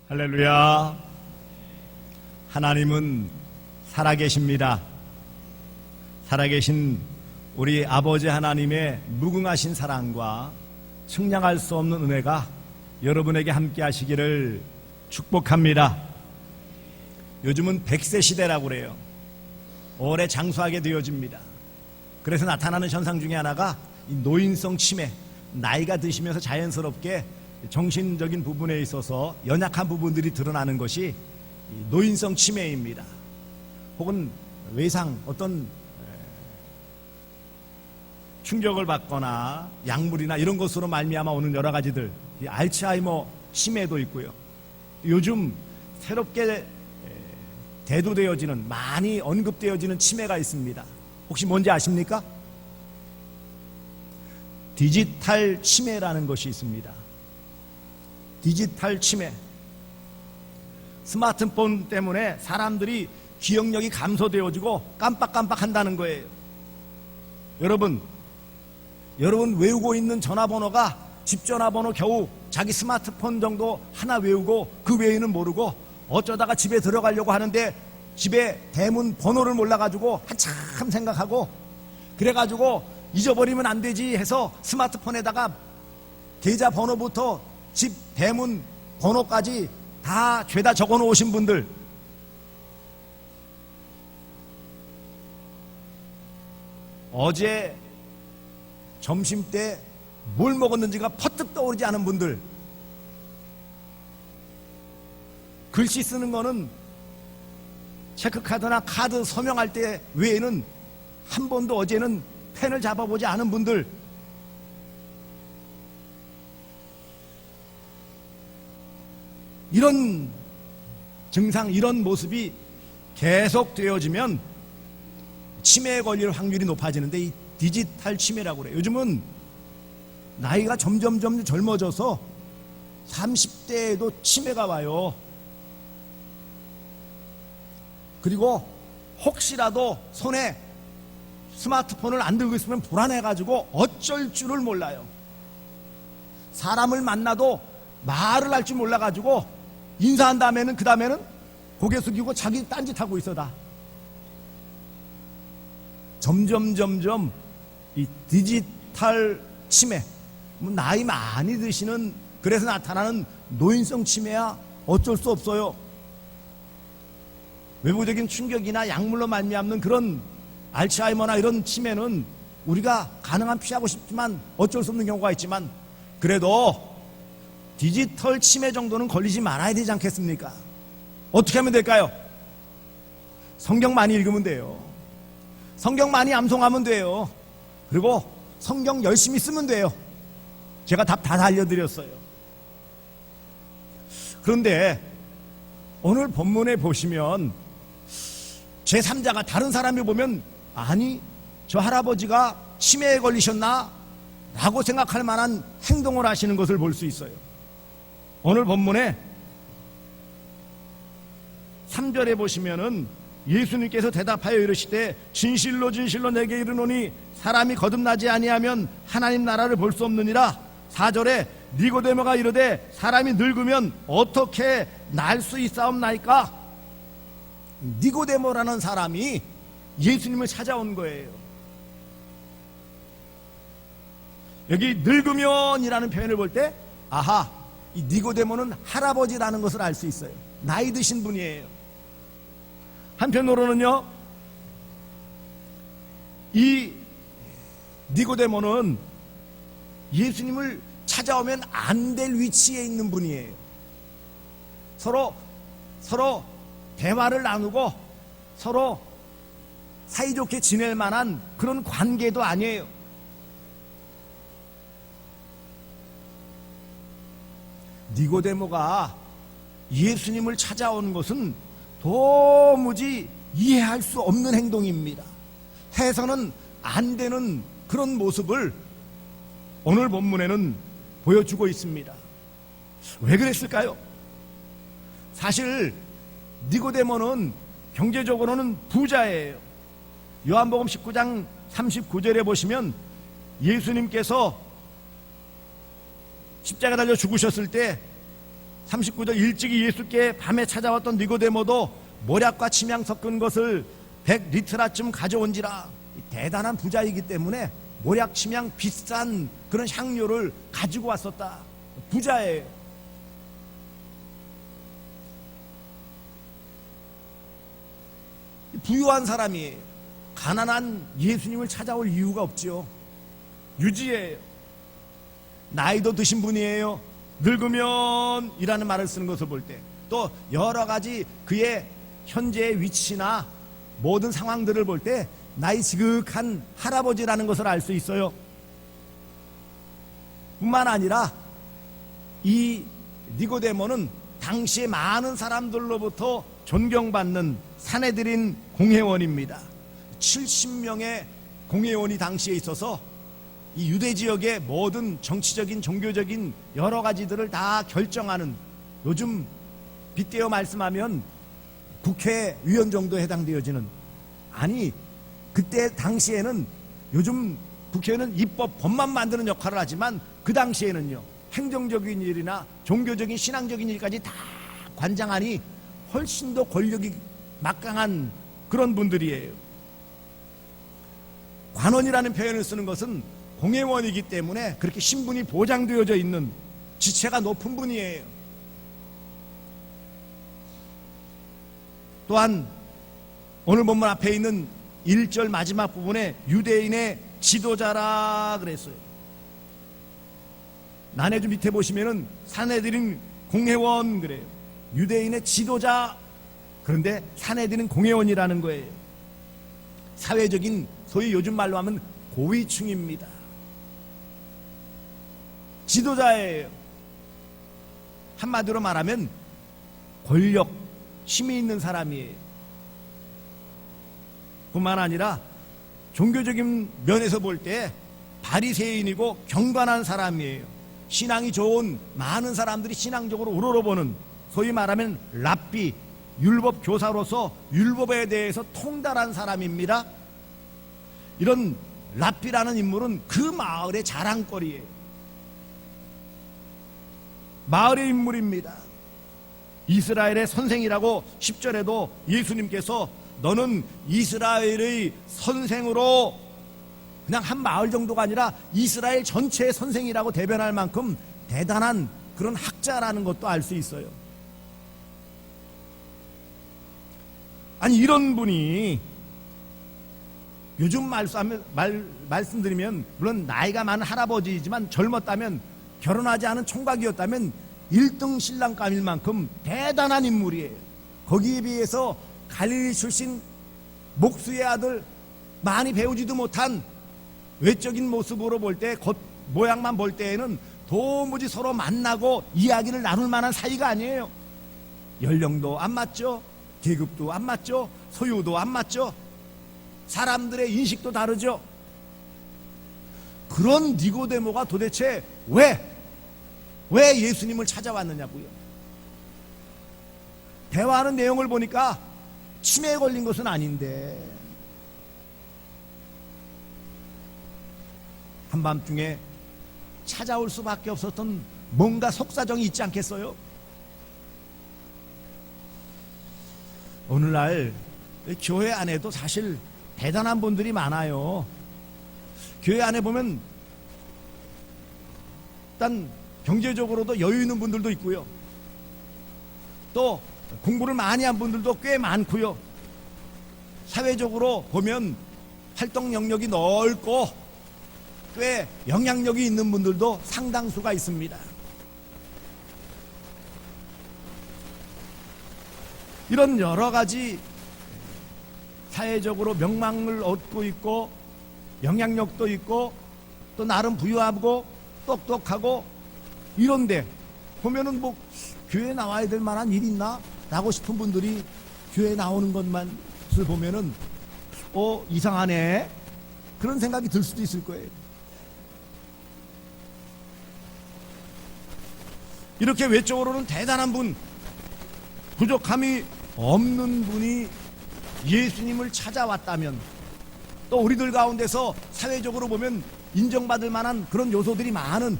할렐루야. 하나님은 살아계십니다. 살아계신 우리 아버지 하나님의 무궁하신 사랑과 측량할 수 없는 은혜가 여러분에게 함께 하시기를 축복합니다. 요즘은 100세 시대라고 그래요. 오래 장수하게 되어집니다. 그래서 나타나는 현상 중에 하나가 이 노인성 치매, 나이가 드시면서 자연스럽게 정신적인 부분에 있어서 연약한 부분들이 드러나는 것이 노인성 치매입니다. 혹은 외상, 어떤 충격을 받거나 약물이나 이런 것으로 말미암아 오는 여러 가지들, 알츠하이머 치매도 있고요. 요즘 새롭게 대두되어지는, 많이 언급되어지는 치매가 있습니다. 혹시 뭔지 아십니까? 디지털 치매라는 것이 있습니다. 디지털 치매. 스마트폰 때문에 사람들이 기억력이 감소되어지고 깜빡깜빡 한다는 거예요. 여러분 외우고 있는 전화번호가 집 전화번호 겨우 자기 스마트폰 정도 하나 외우고 그 외에는 모르고 어쩌다가 집에 들어가려고 하는데 집에 대문 번호를 몰라가지고 한참 생각하고 그래가지고 잊어버리면 안 되지 해서 스마트폰에다가 계좌 번호부터 집 대문 번호까지 다 죄다 적어 놓으신 분들, 어제 점심때 뭘 먹었는지가 퍼뜩 떠오르지 않은 분들, 글씨 쓰는 거는 체크카드나 카드 서명할 때 외에는 한 번도 어제는 펜을 잡아보지 않은 분들, 이런 증상, 이런 모습이 계속 되어지면 치매에 걸릴 확률이 높아지는데, 이 디지털 치매라고 그래요. 요즘은 나이가 점점 젊어져서 30대에도 치매가 와요. 그리고 혹시라도 손에 스마트폰을 안 들고 있으면 불안해가지고 어쩔 줄을 몰라요. 사람을 만나도 말을 할 줄 몰라가지고 인사한 다음에는, 그 다음에는 고개 숙이고 자기 딴짓하고 있어. 다 점점 이 디지털 치매, 나이 많이 드시는, 그래서 나타나는 노인성 치매야 어쩔 수 없어요. 외부적인 충격이나 약물로 말미암는 그런 알츠하이머나 이런 치매는 우리가 가능한 피하고 싶지만 어쩔 수 없는 경우가 있지만, 그래도 디지털 치매 정도는 걸리지 말아야 되지 않겠습니까? 어떻게 하면 될까요? 성경 많이 읽으면 돼요. 성경 많이 암송하면 돼요. 그리고 성경 열심히 쓰면 돼요. 제가 답 다 알려드렸어요. 그런데 오늘 본문에 보시면 제3자가 다른 사람이 보면, 아니 저 할아버지가 치매에 걸리셨나? 라고 생각할 만한 행동을 하시는 것을 볼 수 있어요. 오늘 본문에 3절에 보시면은 예수님께서 대답하여 이르시되 진실로 내게 이르노니 사람이 거듭나지 아니하면 하나님 나라를 볼 수 없느니라. 4절에 니고데모가 이르되 사람이 늙으면 어떻게 날 수 있사옵나이까? 니고데모라는 사람이 예수님을 찾아온 거예요. 여기 늙으면이라는 표현을 볼 때, 아하, 이 니고데모는 할아버지라는 것을 알 수 있어요. 나이 드신 분이에요. 한편으로는요, 이 니고데모는 예수님을 찾아오면 안 될 위치에 있는 분이에요. 서로 대화를 나누고 서로 사이좋게 지낼 만한 그런 관계도 아니에요. 니고데모가 예수님을 찾아온 것은 도무지 이해할 수 없는 행동입니다. 해서는 안 되는 그런 모습을 오늘 본문에는 보여주고 있습니다. 왜 그랬을까요? 사실 니고데모는 경제적으로는 부자예요. 요한복음 19장 39절에 보시면 예수님께서 십자가 달려 죽으셨을 때 39절 일찍이 예수께 밤에 찾아왔던 니고데모도 모략과 침향 섞은 것을 100리트라쯤 가져온지라. 대단한 부자이기 때문에 모략, 침향 비싼 그런 향료를 가지고 왔었다. 부자예요. 부유한 사람이 가난한 예수님을 찾아올 이유가 없지요. 유지예요. 나이도 드신 분이에요. 늙으면 이라는 말을 쓰는 것을 볼 때, 또 여러 가지 그의 현재의 위치나 모든 상황들을 볼 때 나이 지극한 할아버지라는 것을 알 수 있어요. 뿐만 아니라 이 니고데모는 당시에 많은 사람들로부터 존경받는 산헤드린 공회원입니다. 70명의 공회원이 당시에 있어서 이 유대 지역의 모든 정치적인 종교적인 여러 가지들을 다 결정하는, 요즘 빗대어 말씀하면 국회의원 정도에 해당되어지는, 아니 그때 당시에는, 요즘 국회의원은 입법 법만 만드는 역할을 하지만 그 당시에는요, 행정적인 일이나 종교적인 신앙적인 일까지 다 관장하니 훨씬 더 권력이 막강한 그런 분들이에요. 관원이라는 표현을 쓰는 것은 공회원이기 때문에 그렇게 신분이 보장되어져 있는 지체가 높은 분이에요. 또한 오늘 본문 앞에 있는 1절 마지막 부분에 유대인의 지도자라 그랬어요. 난해주 밑에 보시면은 산헤드린 공회원 그래요. 유대인의 지도자, 그런데 산헤드린 공회원이라는 거예요. 사회적인, 소위 요즘 말로 하면 고위층입니다. 지도자예요. 한마디로 말하면 권력, 힘이 있는 사람이에요. 뿐만 아니라 종교적인 면에서 볼 때 바리새인이고 경건한 사람이에요. 신앙이 좋은 많은 사람들이 신앙적으로 우러러보는, 소위 말하면 랍비, 율법 교사로서 율법에 대해서 통달한 사람입니다. 이런 랍비라는 인물은 그 마을의 자랑거리예요. 마을의 인물입니다. 이스라엘의 선생이라고 10절에도 예수님께서 너는 이스라엘의 선생으로, 그냥 한 마을 정도가 아니라 이스라엘 전체의 선생이라고 대변할 만큼 대단한 그런 학자라는 것도 알 수 있어요. 아니 이런 분이 요즘 말씀드리면, 물론 나이가 많은 할아버지이지만 젊었다면, 결혼하지 않은 총각이었다면 1등 신랑감일 만큼 대단한 인물이에요. 거기에 비해서 갈릴리 출신 목수의 아들, 많이 배우지도 못한 외적인 모습으로 볼 때, 겉 모양만 볼 때에는 도무지 서로 만나고 이야기를 나눌 만한 사이가 아니에요. 연령도 안 맞죠, 계급도 안 맞죠, 소유도 안 맞죠, 사람들의 인식도 다르죠. 그런 니고데모가 도대체 왜 예수님을 찾아왔느냐고요. 대화하는 내용을 보니까 치매에 걸린 것은 아닌데, 한밤중에 찾아올 수밖에 없었던 뭔가 속사정이 있지 않겠어요? 오늘날 교회 안에도 사실 대단한 분들이 많아요. 교회 안에 보면 일단 경제적으로도 여유 있는 분들도 있고요, 또 공부를 많이 한 분들도 꽤 많고요, 사회적으로 보면 활동 영역이 넓고 꽤 영향력이 있는 분들도 상당수가 있습니다. 이런 여러 가지 사회적으로 명망을 얻고 있고 영향력도 있고 또 나름 부유하고 똑똑하고, 이런데 보면은 뭐 교회 나와야 될 만한 일 있나? 라고 싶은 분들이 교회 나오는 것만을 보면은 이상하네, 그런 생각이 들 수도 있을 거예요. 이렇게 외적으로는 대단한 분, 부족함이 없는 분이 예수님을 찾아왔다면, 또 우리들 가운데서 사회적으로 보면 인정받을 만한 그런 요소들이 많은,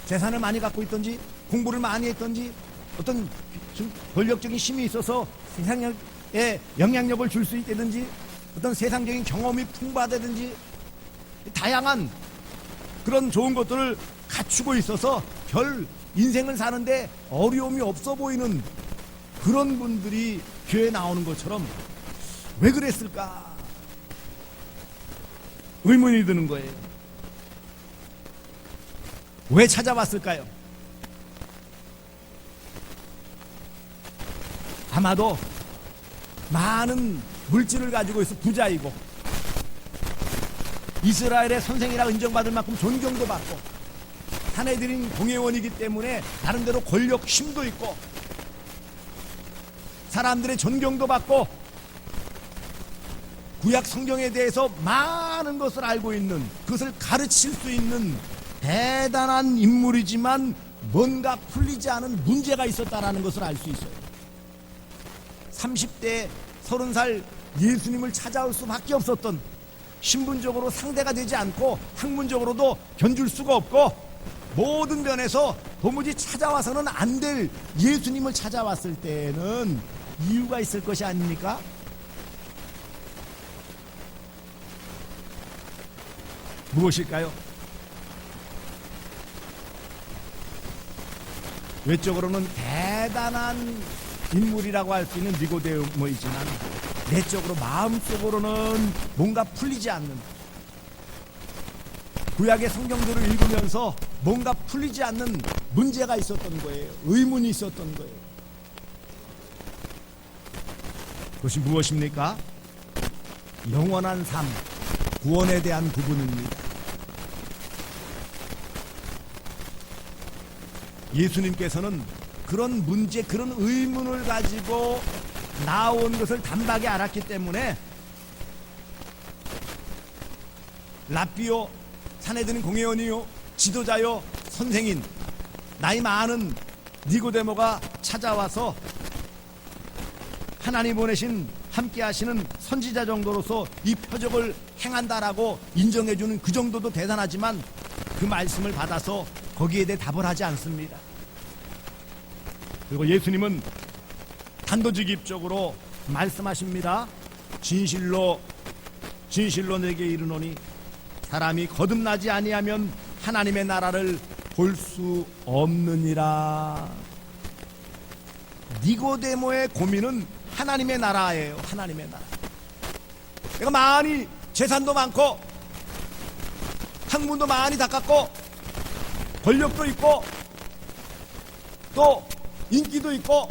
재산을 많이 갖고 있든지 공부를 많이 했든지 어떤 좀 권력적인 힘이 있어서 세상에 영향력을 줄 수 있다든지 어떤 세상적인 경험이 풍부하다든지 다양한 그런 좋은 것들을 갖추고 있어서 별 인생을 사는데 어려움이 없어 보이는 그런 분들이 교회에 나오는 것처럼 왜 그랬을까 의문이 드는 거예요. 왜 찾아왔을까요? 아마도 많은 물질을 가지고 있어 부자이고 이스라엘의 선생이라 인정받을 만큼 존경도 받고 사내들인 공회원이기 때문에 나름대로 권력 힘도 있고 사람들의 존경도 받고 구약 성경에 대해서 많은 것을 알고 있는 그것을 가르칠 수 있는 대단한 인물이지만 뭔가 풀리지 않은 문제가 있었다는 것을 알 수 있어요. 30대 30살 예수님을 찾아올 수밖에 없었던 신분적으로 상대가 되지 않고 학문적으로도 견줄 수가 없고 모든 면에서 도무지 찾아와서는 안 될 예수님을 찾아왔을 때는 이유가 있을 것이 아닙니까? 무엇일까요? 외적으로는 대단한 인물이라고 할 수 있는 니고데모이지만 내적으로 마음속으로는 뭔가 풀리지 않는 구약의 성경들을 읽으면서 뭔가 풀리지 않는 문제가 있었던 거예요. 의문이 있었던 거예요. 그것이 무엇입니까? 영원한 삶, 구원에 대한 부분입니다. 예수님께서는 그런 문제, 그런 의문을 가지고 나온 것을 단박에 알았기 때문에 랍비요, 사내들인 공회원이요, 지도자요, 선생인, 나이 많은 니고데모가 찾아와서 하나님 보내신 함께 하시는 선지자 정도로서 이 표적을 행한다라고 인정해주는 그 정도도 대단하지만 그 말씀을 받아서 거기에 대해 답을 하지 않습니다. 그리고 예수님은 단도직입적으로 말씀하십니다. 진실로 내게 이르노니 사람이 거듭나지 아니하면 하나님의 나라를 볼 수 없느니라. 니고데모의 고민은 하나님의 나라예요. 하나님의 나라. 내가 많이 재산도 많고 학문도 많이 닦았고 권력도 있고 또 인기도 있고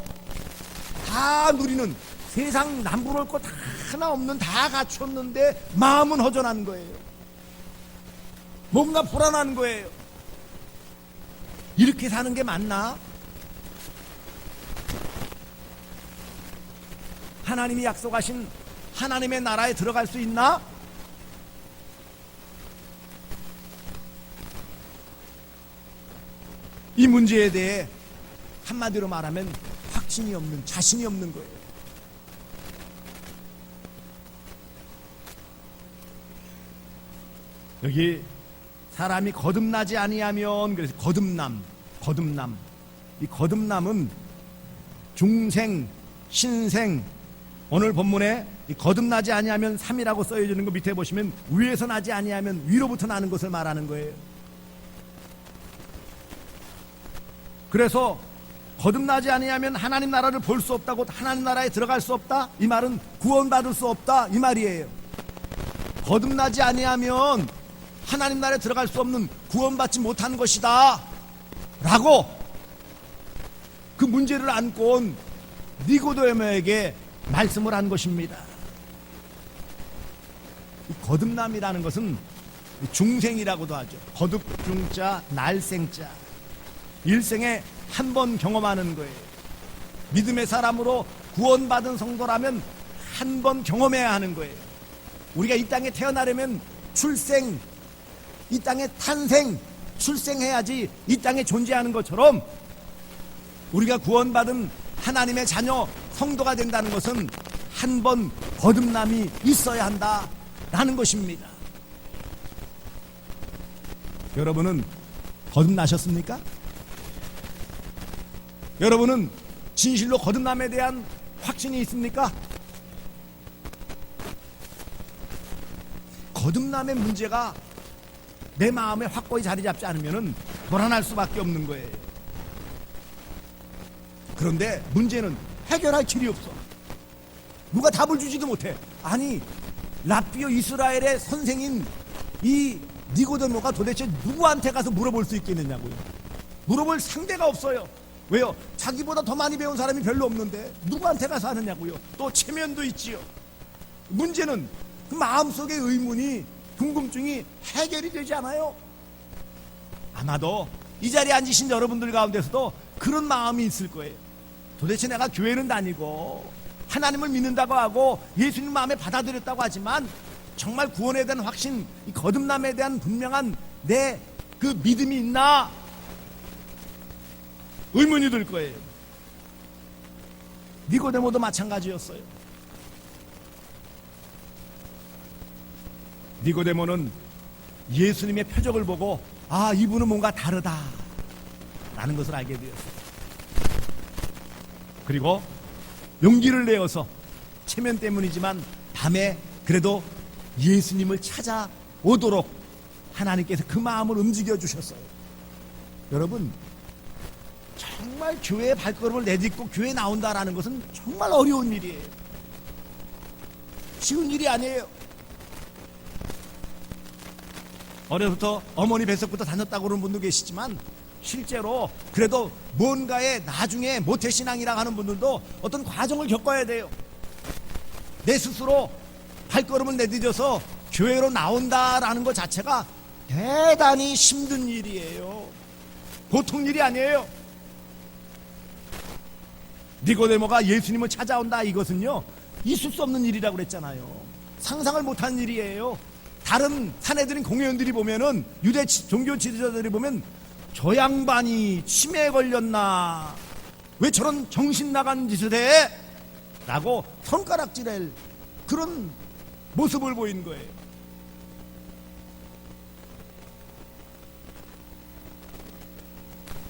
다 누리는 세상 남부러울 것 하나 없는 다 갖췄는데 마음은 허전한 거예요. 뭔가 불안한 거예요. 이렇게 사는 게 맞나? 하나님이 약속하신 하나님의 나라에 들어갈 수 있나? 이 문제에 대해 한마디로 말하면 확신이 없는, 자신이 없는 거예요. 여기 사람이 거듭나지 아니하면, 그래서 거듭남. 이 거듭남은 중생, 신생. 오늘 본문에 이 거듭나지 아니하면 3이라고 써있는 거 밑에 보시면 위에서 나지 아니하면 위로부터 나는 것을 말하는 거예요. 그래서 거듭나지 아니하면 하나님 나라를 볼 수 없다고, 하나님 나라에 들어갈 수 없다, 이 말은 구원받을 수 없다 이 말이에요. 거듭나지 아니하면 하나님 나라에 들어갈 수 없는, 구원받지 못한 것이다 라고 그 문제를 안고 온 니고데모에게 말씀을 한 것입니다. 이 거듭남이라는 것은 중생이라고도 하죠. 거듭중자, 날생자. 일생에 한 번 경험하는 거예요. 믿음의 사람으로 구원받은 성도라면 한 번 경험해야 하는 거예요. 우리가 이 땅에 태어나려면 출생, 이 땅에 탄생, 출생해야지 이 땅에 존재하는 것처럼 우리가 구원받은 하나님의 자녀, 성도가 된다는 것은 한 번 거듭남이 있어야 한다라는 것입니다. 여러분은 거듭나셨습니까? 여러분은 진실로 거듭남에 대한 확신이 있습니까? 거듭남의 문제가 내 마음에 확고히 자리 잡지 않으면 불안할 수밖에 없는 거예요. 그런데 문제는 해결할 길이 없어. 누가 답을 주지도 못해. 아니, 라비오 이스라엘의 선생인 이 니고데모가 도대체 누구한테 가서 물어볼 수 있겠느냐고요. 물어볼 상대가 없어요. 왜요? 자기보다 더 많이 배운 사람이 별로 없는데 누구한테 가서 하느냐고요. 또 체면도 있지요. 문제는 그 마음속의 의문이, 궁금증이 해결이 되지 않아요. 아마도 이 자리에 앉으신 여러분들 가운데서도 그런 마음이 있을 거예요. 도대체 내가 교회는 다니고 하나님을 믿는다고 하고 예수님 마음에 받아들였다고 하지만 정말 구원에 대한 확신, 이 거듭남에 대한 분명한 내 그 믿음이 있나? 의문이 들 거예요. 니고데모도 마찬가지였어요. 니고데모는 예수님의 표적을 보고 아, 이분은 뭔가 다르다 라는 것을 알게 되었어요. 그리고 용기를 내어서 체면 때문이지만 밤에 그래도 예수님을 찾아오도록 하나님께서 그 마음을 움직여 주셨어요. 여러분, 정말 교회의 발걸음을 내딛고 교회에 나온다라는 것은 정말 어려운 일이에요. 쉬운 일이 아니에요. 어려서부터 어머니 뱃속부터 다녔다고 그러는 분도 계시지만 실제로 그래도 뭔가에 나중에 모태신앙이라고 하는 분들도 어떤 과정을 겪어야 돼요. 내 스스로 발걸음을 내딛어서 교회로 나온다라는 것 자체가 대단히 힘든 일이에요. 보통 일이 아니에요. 니고데모가 예수님을 찾아온다, 이것은요 있을 수 없는 일이라고 그랬잖아요. 상상을 못한 일이에요. 다른 사내들인 공회원들이 보면은, 유대 종교 지도자들이 보면 저 양반이 치매에 걸렸나, 왜 저런 정신 나간 짓을 해? 라고 손가락질할 그런 모습을 보인 거예요.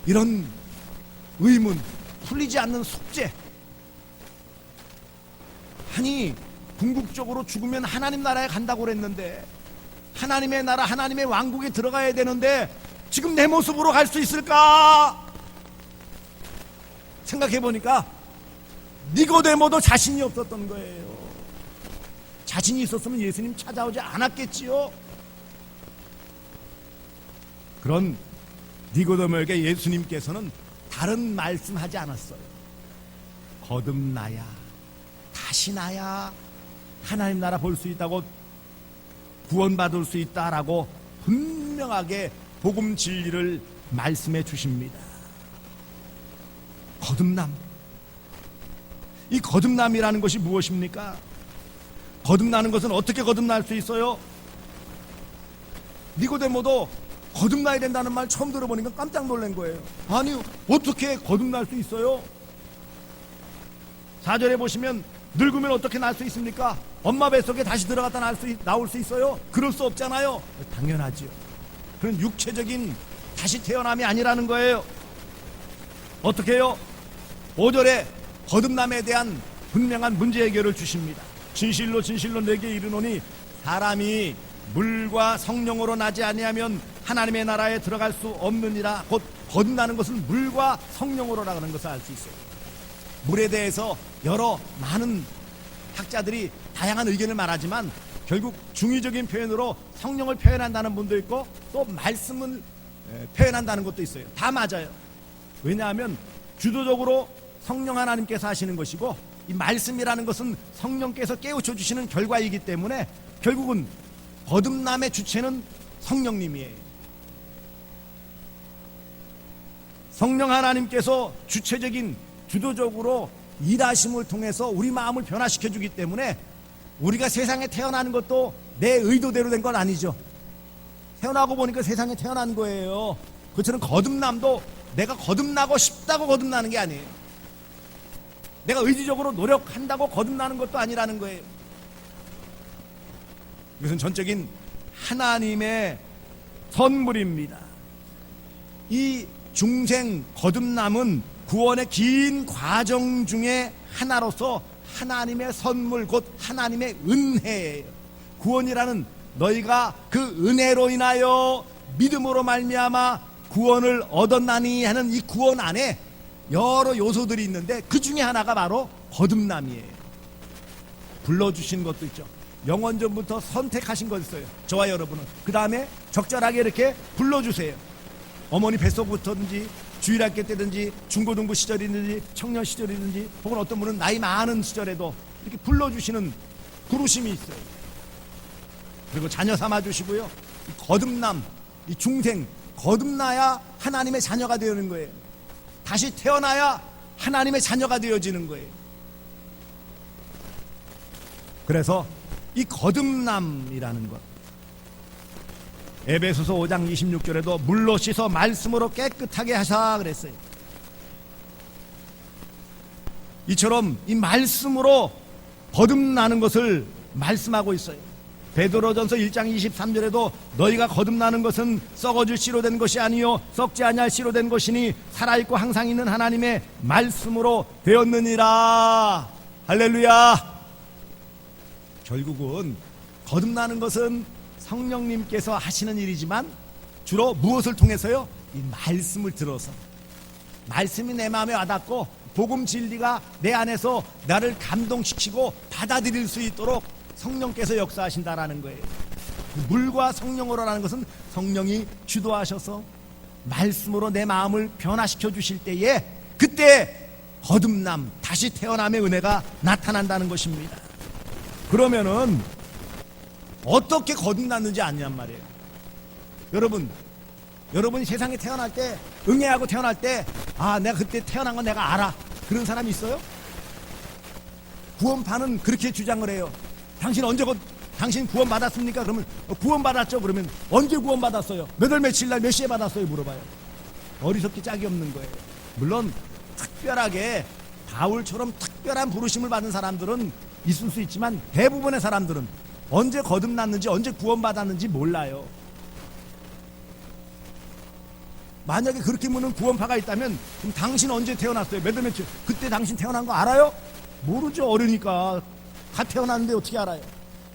이런 의문, 풀리지 않는 숙제. 아니, 궁극적으로 죽으면 하나님 나라에 간다고 그랬는데, 하나님의 나라, 하나님의 왕국에 들어가야 되는데 지금 내 모습으로 갈 수 있을까? 생각해보니까 니고데모도 자신이 없었던 거예요. 자신이 있었으면 예수님 찾아오지 않았겠지요. 그런 니고데모에게 예수님께서는 다른 말씀하지 않았어요. 거듭나야, 다시 나야 하나님 나라 볼 수 있다고, 구원받을 수 있다라고 분명하게 복음 진리를 말씀해 주십니다. 거듭남. 이 거듭남이라는 것이 무엇입니까? 거듭나는 것은 어떻게 거듭날 수 있어요? 니고데모도 거듭나야 된다는 말 처음 들어보니까 깜짝 놀란 거예요. 아니, 어떻게 거듭날 수 있어요? 4절에 보시면 늙으면 어떻게 날 수 있습니까? 엄마 뱃속에 다시 들어갔다 나올 수 있어요? 그럴 수 없잖아요. 당연하지요. 그런 육체적인 다시 태어남이 아니라는 거예요. 어떻게 해요? 5절에 거듭남에 대한 분명한 문제 해결을 주십니다. 진실로 진실로 내게 이르노니 사람이 물과 성령으로 나지 아니하면 하나님의 나라에 들어갈 수 없느니라. 곧 거듭나는 것은 물과 성령으로라는 것을 알 수 있어요. 물에 대해서 여러 많은 학자들이 다양한 의견을 말하지만 결국 중의적인 표현으로 성령을 표현한다는 분도 있고 또 말씀을 표현한다는 것도 있어요. 다 맞아요. 왜냐하면 주도적으로 성령 하나님께서 하시는 것이고 이 말씀이라는 것은 성령께서 깨우쳐 주시는 결과이기 때문에 결국은 거듭남의 주체는 성령님이에요. 성령 하나님께서 주체적인 주도적으로 일하심을 통해서 우리 마음을 변화시켜 주기 때문에 우리가 세상에 태어나는 것도 내 의도대로 된 건 아니죠. 태어나고 보니까 세상에 태어난 거예요. 그처럼 거듭남도 내가 거듭나고 싶다고 거듭나는 게 아니에요. 내가 의지적으로 노력한다고 거듭나는 것도 아니라는 거예요. 이것은 전적인 하나님의 선물입니다. 이 중생 거듭남은 구원의 긴 과정 중에 하나로서 하나님의 선물, 곧 하나님의 은혜예요. 구원이라는 너희가 그 은혜로 인하여 믿음으로 말미암아 구원을 얻었나니 하는 이 구원 안에 여러 요소들이 있는데 그 중에 하나가 바로 거듭남이에요. 불러주신 것도 있죠. 영원전부터 선택하신 것 있어요. 저와 여러분은. 그 다음에 적절하게 이렇게 불러주세요. 어머니 뱃속부터든지 주일학교 때든지 중고등부 시절이든지 청년 시절이든지 혹은 어떤 분은 나이 많은 시절에도 이렇게 불러주시는 부르심이 있어요. 그리고 자녀 삼아주시고요. 이 거듭남, 이 중생, 거듭나야 하나님의 자녀가 되는 거예요. 다시 태어나야 하나님의 자녀가 되어지는 거예요. 그래서 이 거듭남이라는 것, 에베소서 5장 26절에도 물로 씻어 말씀으로 깨끗하게 하사 그랬어요. 이처럼 이 말씀으로 거듭나는 것을 말씀하고 있어요. 베드로전서 1장 23절에도 너희가 거듭나는 것은 썩어질 씨로 된 것이 아니요 썩지 아니할 씨로 된 것이니 살아있고 항상 있는 하나님의 말씀으로 되었느니라. 할렐루야. 결국은 거듭나는 것은 성령님께서 하시는 일이지만 주로 무엇을 통해서요? 이 말씀을 들어서, 말씀이 내 마음에 와닿고 복음 진리가 내 안에서 나를 감동시키고 받아들일 수 있도록 성령께서 역사하신다라는 거예요. 물과 성령으로라는 것은 성령이 주도하셔서 말씀으로 내 마음을 변화시켜 주실 때에 그때 거듭남, 다시 태어남의 은혜가 나타난다는 것입니다. 그러면은 어떻게 거듭났는지 아냔 말이에요. 여러분이 세상에 태어날 때, 응애하고 태어날 때, 아, 내가 그때 태어난 건 내가 알아. 그런 사람이 있어요? 구원파는 그렇게 주장을 해요. 당신 구원 받았습니까? 그러면 구원 받았죠. 그러면 언제 구원 받았어요? 몇 월 며칠 날 몇 시에 받았어요? 물어봐요. 어리석기 짝이 없는 거예요. 물론 특별하게 바울처럼 특별한 부르심을 받은 사람들은 있을 수 있지만 대부분의 사람들은 언제 거듭났는지 언제 구원받았는지 몰라요. 만약에 그렇게 묻는 구원파가 있다면 그럼 당신 언제 태어났어요? 몇 월 며칠? 그때 당신 태어난 거 알아요? 모르죠. 어리니까. 다 태어났는데 어떻게 알아요?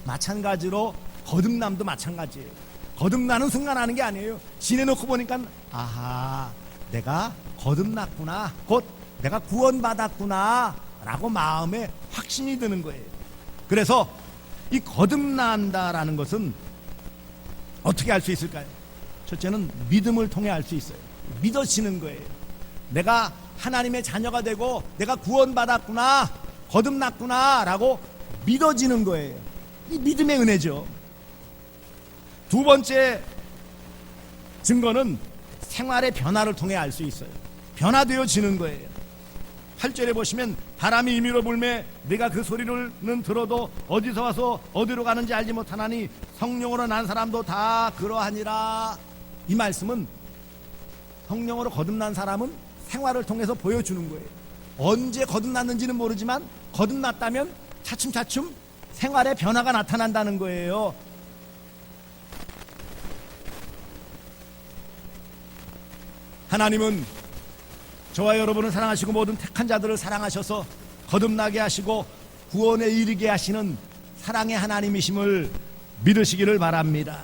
마찬가지로 거듭남도 마찬가지예요. 거듭나는 순간 아는 게 아니에요. 지내놓고 보니까 아하, 내가 거듭났구나, 곧 내가 구원받았구나 라고 마음에 확신이 드는 거예요. 그래서 이 거듭난다라는 것은 어떻게 알 수 있을까요? 첫째는 믿음을 통해 알 수 있어요. 믿어지는 거예요. 내가 하나님의 자녀가 되고 내가 구원받았구나, 거듭났구나 라고 믿어지는 거예요. 이 믿음의 은혜죠. 두 번째 증거는 생활의 변화를 통해 알 수 있어요. 변화되어지는 거예요. 8절에 보시면 바람이 임의로 불매 내가 그 소리는 들어도 어디서 와서 어디로 가는지 알지 못하나니 성령으로 난 사람도 다 그러하니라. 이 말씀은 성령으로 거듭난 사람은 생활을 통해서 보여주는 거예요. 언제 거듭났는지는 모르지만 거듭났다면 차츰차츰 생활의 변화가 나타난다는 거예요. 하나님은 저와 여러분을 사랑하시고 모든 택한 자들을 사랑하셔서 거듭나게 하시고 구원에 이르게 하시는 사랑의 하나님이심을 믿으시기를 바랍니다.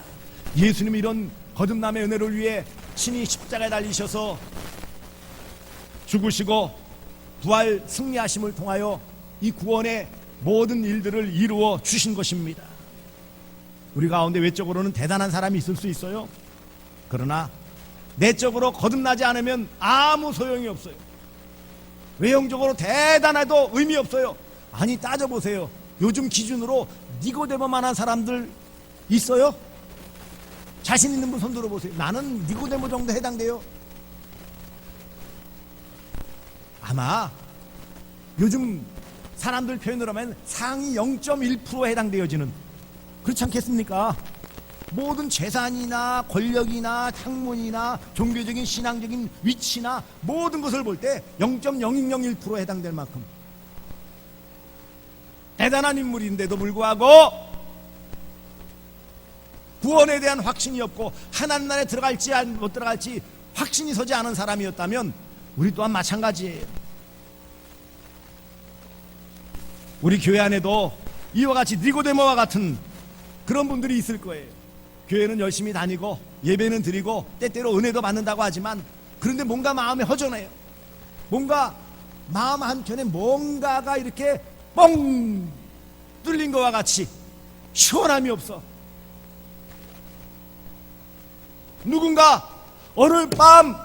예수님이 이런 거듭남의 은혜를 위해 친히 십자가에 달리셔서 죽으시고 부활 승리하심을 통하여 이 구원의 모든 일들을 이루어 주신 것입니다. 우리 가운데 외적으로는 대단한 사람이 있을 수 있어요. 그러나 내적으로 거듭나지 않으면 아무 소용이 없어요. 외형적으로 대단해도 의미 없어요. 아니, 따져보세요. 요즘 기준으로 니고데모만한 사람들 있어요? 자신 있는 분 손 들어보세요. 나는 니고데모 정도 해당돼요. 아마 요즘 사람들 표현으로 하면 상위 0.1%에 해당되어지는, 그렇지 않겠습니까? 모든 재산이나 권력이나 학문이나 종교적인 신앙적인 위치나 모든 것을 볼 때 0.0001%에 해당될 만큼 대단한 인물인데도 불구하고 구원에 대한 확신이 없고 하나님 나라에 들어갈지 못 들어갈지 확신이 서지 않은 사람이었다면 우리 또한 마찬가지예요. 우리 교회 안에도 이와 같이 니고데모와 같은 그런 분들이 있을 거예요. 교회는 열심히 다니고 예배는 드리고 때때로 은혜도 받는다고 하지만, 그런데 뭔가 마음이 허전해요. 뭔가 마음 한켠에 뭔가가 이렇게 뻥 뚫린 것과 같이 시원함이 없어. 누군가 오늘 밤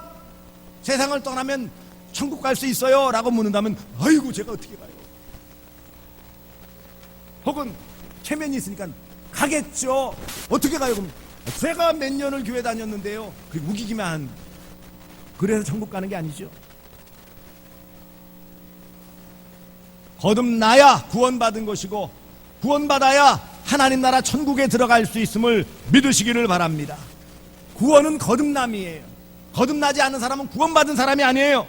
세상을 떠나면 천국 갈 수 있어요? 라고 묻는다면, 아이고 제가 어떻게 가요? 혹은 체면이 있으니까 가겠죠. 어떻게 가요? 그럼 제가 몇 년을 교회 다녔는데요. 그리고 우기기만 한, 그래서 천국 가는 게 아니죠. 거듭나야 구원받은 것이고, 구원받아야 하나님 나라 천국에 들어갈 수 있음을 믿으시기를 바랍니다. 구원은 거듭남이에요. 거듭나지 않은 사람은 구원받은 사람이 아니에요.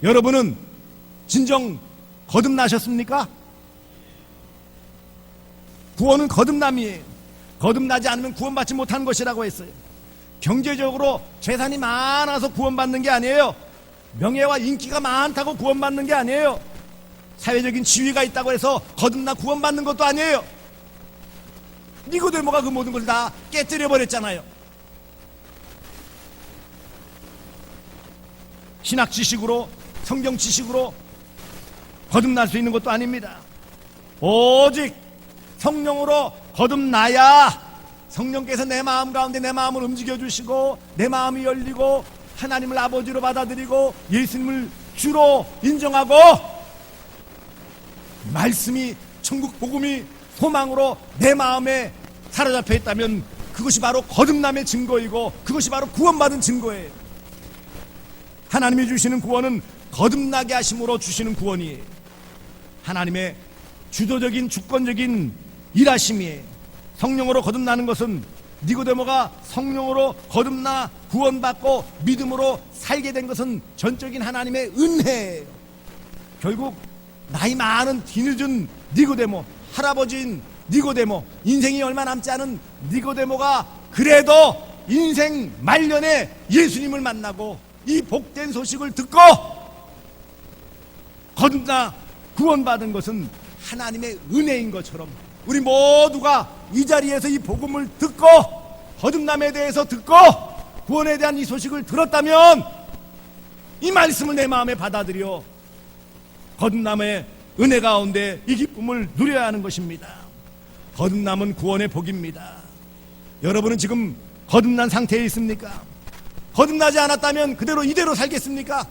여러분은 진정 거듭나셨습니까? 구원은 거듭남이에요. 거듭나지 않으면 구원받지 못한 것이라고 했어요. 경제적으로 재산이 많아서 구원받는 게 아니에요. 명예와 인기가 많다고 구원받는 게 아니에요. 사회적인 지위가 있다고 해서 거듭나 구원받는 것도 아니에요. 니고데모가 그 모든 걸 다 깨뜨려 버렸잖아요. 신학 지식으로, 성경 지식으로 거듭날 수 있는 것도 아닙니다. 오직 성령으로 거듭나야 성령께서 내 마음 가운데 내 마음을 움직여 주시고, 내 마음이 열리고 하나님을 아버지로 받아들이고 예수님을 주로 인정하고, 말씀이, 천국 복음이 소망으로 내 마음에 사로잡혀 있다면 그것이 바로 거듭남의 증거이고, 그것이 바로 구원받은 증거예요. 하나님이 주시는 구원은 거듭나게 하심으로 주시는 구원이에요. 하나님의 주도적인 주권적인 일하심이에요. 성령으로 거듭나는 것은 니고데모가 성령으로 거듭나 구원받고 믿음으로 살게 된 것은 전적인 하나님의 은혜예요. 결국 나이 많은 뒤늦은 니고데모, 할아버지인 니고데모, 인생이 얼마 남지 않은 니고데모가 그래도 인생 말년에 예수님을 만나고 이 복된 소식을 듣고 거듭나 구원받은 것은 하나님의 은혜인 것처럼, 우리 모두가 이 자리에서 이 복음을 듣고 거듭남에 대해서 듣고 구원에 대한 이 소식을 들었다면 이 말씀을 내 마음에 받아들여 거듭남의 은혜 가운데 이 기쁨을 누려야 하는 것입니다. 거듭남은 구원의 복입니다. 여러분은 지금 거듭난 상태에 있습니까? 거듭나지 않았다면 그대로 이대로 살겠습니까?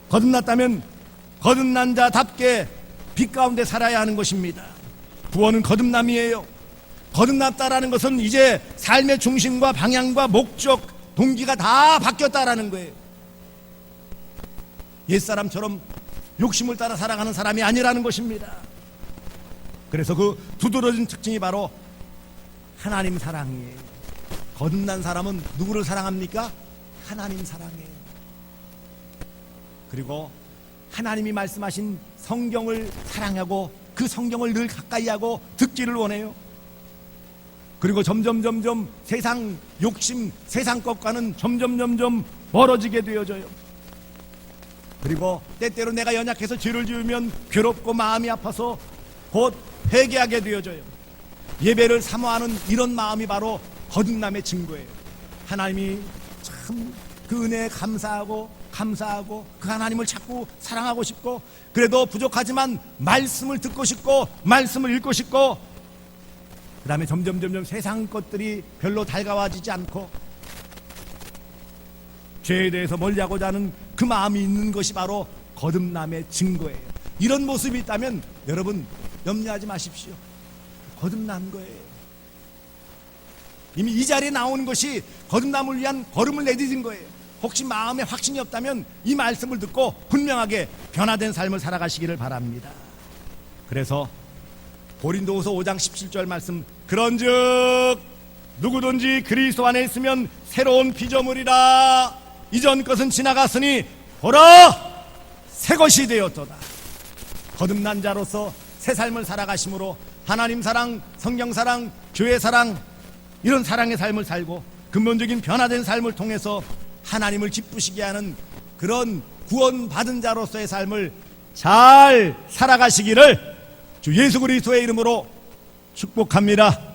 거듭났다면 거듭난 자답게 빛 가운데 살아야 하는 것입니다. 구원은 거듭남이에요. 거듭났다라는 것은 이제 삶의 중심과 방향과 목적, 동기가 다 바뀌었다라는 거예요. 옛사람처럼 욕심을 따라 살아가는 사람이 아니라는 것입니다. 그래서 그 두드러진 특징이 바로 하나님 사랑이에요. 거듭난 사람은 누구를 사랑합니까? 하나님 사랑해요. 그리고 하나님이 말씀하신 성경을 사랑하고 그 성경을 늘 가까이 하고 듣기를 원해요. 그리고 점점 세상 욕심, 세상 것과는 점점 멀어지게 되어져요. 그리고 때때로 내가 연약해서 죄를 지으면 괴롭고 마음이 아파서 곧 회개하게 되어져요. 예배를 사모하는 이런 마음이 바로 거듭남의 증거예요. 하나님이 참 그 은혜에 감사하고 그 하나님을 자꾸 사랑하고 싶고, 그래도 부족하지만 말씀을 듣고 싶고 말씀을 읽고 싶고, 그 다음에 점점 세상 것들이 별로 달가워지지 않고 죄에 대해서 멀리하고자 하는 그 마음이 있는 것이 바로 거듭남의 증거예요. 이런 모습이 있다면 여러분 염려하지 마십시오. 거듭난 거예요. 이미 이 자리에 나오는 것이 거듭남을 위한 걸음을 내딛은 거예요. 혹시 마음에 확신이 없다면 이 말씀을 듣고 분명하게 변화된 삶을 살아가시기를 바랍니다. 그래서 고린도후서 5장 17절 말씀, 그런즉 누구든지 그리스도 안에 있으면 새로운 피조물이라, 이전 것은 지나갔으니 보라 새 것이 되었도다. 거듭난 자로서 새 삶을 살아가심으로 하나님 사랑, 성경 사랑, 교회 사랑, 이런 사랑의 삶을 살고 근본적인 변화된 삶을 통해서 하나님을 기쁘시게 하는 그런 구원받은 자로서의 삶을 잘 살아가시기를 주 예수 그리스도의 이름으로 축복합니다.